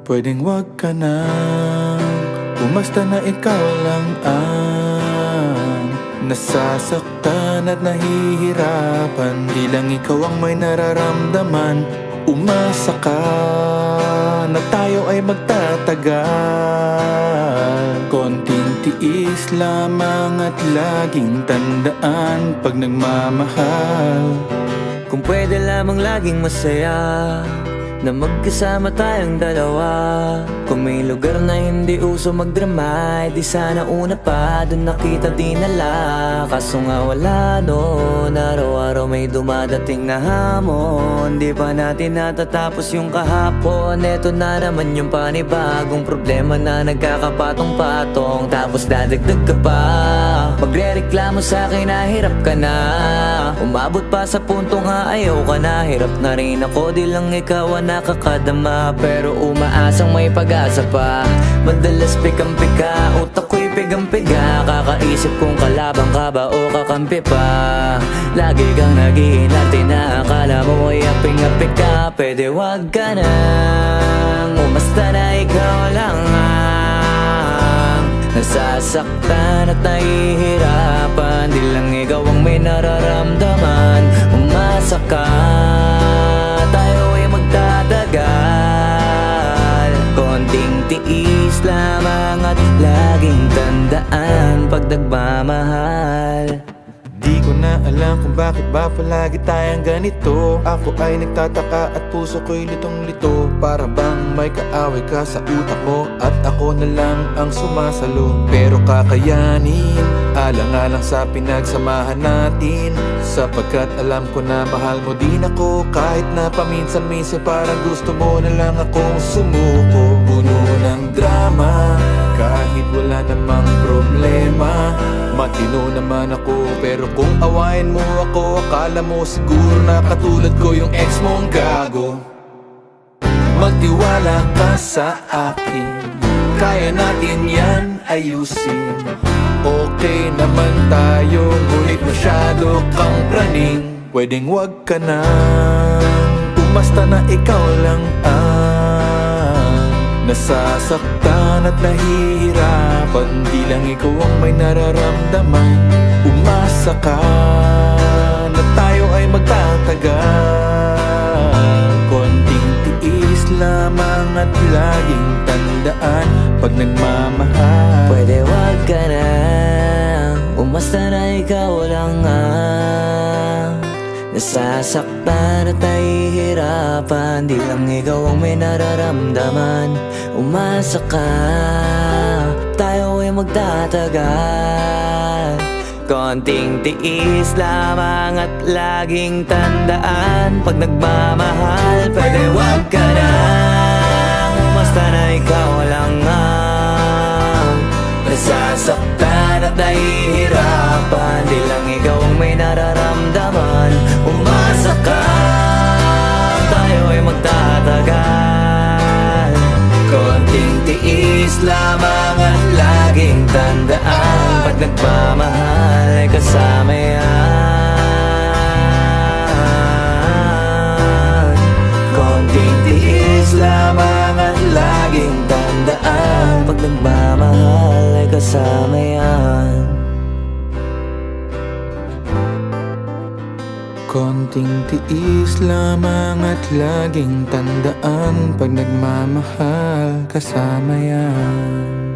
Pwedeng wag ka na, umasta na ikaw lang ang nasasaktan at nahihirapan. Di lang ikaw ang may nararamdaman. Umasa ka na tayo ay magtatagal. Konting tiis lamang at laging tandaan pag nagmamahal. Kung pwede lamang laging masaya na magkasama tayong dalawa. Kung may lugar na hindi uso magdrama, di sana una pa doon nakita dinala. Kaso nga wala doon, araw-araw may dumadating na hamon. Di pa natin natatapos yung kahapon. Eto na naman yung panibagong problema na nagkakapatong-patong. Tapos dadagdag ka pa, magre-reklamo sa'kin na hirap ka na. Umabot pa sa punto nga ayaw ka na. Hirap na rin ako, di lang ikaw ang nakakadama. Pero umaasang may pag-asa pa. Madalas pikang-pika, utak ko'y pigang-piga. Kakaisip kung kalabang ka ba o kakampi pa. Lagi kang nag-iinarte na akala mo ay aping-api ka. Pwede wag ka nang umasta na ikaw lang ang nasasaktan at nahihirapan. Di lang ikaw ang may nararamdaman. Umasa ka, tayo ay magtatagal. Konting tiis lamang at laging tandaan pag nagmamahal. Di ko na alam kung bakit ba palagi tayong ganito. Ako ay nagtataka at puso ko'y litong-lito. Para bang may kaaway ka sa utak mo at ako na lang ang sumasalo. Pero kakayanin, alang-alang sa pinagsamahan natin. Sapagkat alam ko na mahal mo din ako. Kahit na paminsan-minsan parang gusto mo na lang akong sumuko. Puno ng drama, kahit wala namang problema. Matino naman ako, pero kung awayin mo ako, akala mo siguro na katulad ko yung ex mong gago. Magtiwala ka sa akin, kaya natin yan ayusin. Okay naman tayo, ngunit masyado kang praning. Pwedeng wag ka na, umasta na ikaw lang ang nasasaktan at nahihirapan. Di lang ikaw ang may nararamdaman. Umasa ka na tayo ay magtatagal. Konting tiis lamang at laging tandaan pag nagmamahal. Pwede wag ka na, umasta na ikaw lang ang nasasaktan at nahihirapan. Di lang ikaw ang may nararamdaman. Umasa ka, tayo ay magtatagal. Konting tiis lamang at laging tandaan pag nagmamahal. Pwede wag ka na, umasta na ikaw lang ang nasasaktan at nahihirapan. Di lang ikaw ang may nararamdaman. Umasa ka, tayo ay magtatagal. Konting tiis lamang at laging tandaan pag nagmamahal ay kasama yan. Konting tiis lamang at laging tandaan pag nagmamahal ay kasama yan. Konting tiis lamang at laging tandaan pag nagmamahal kasama yan.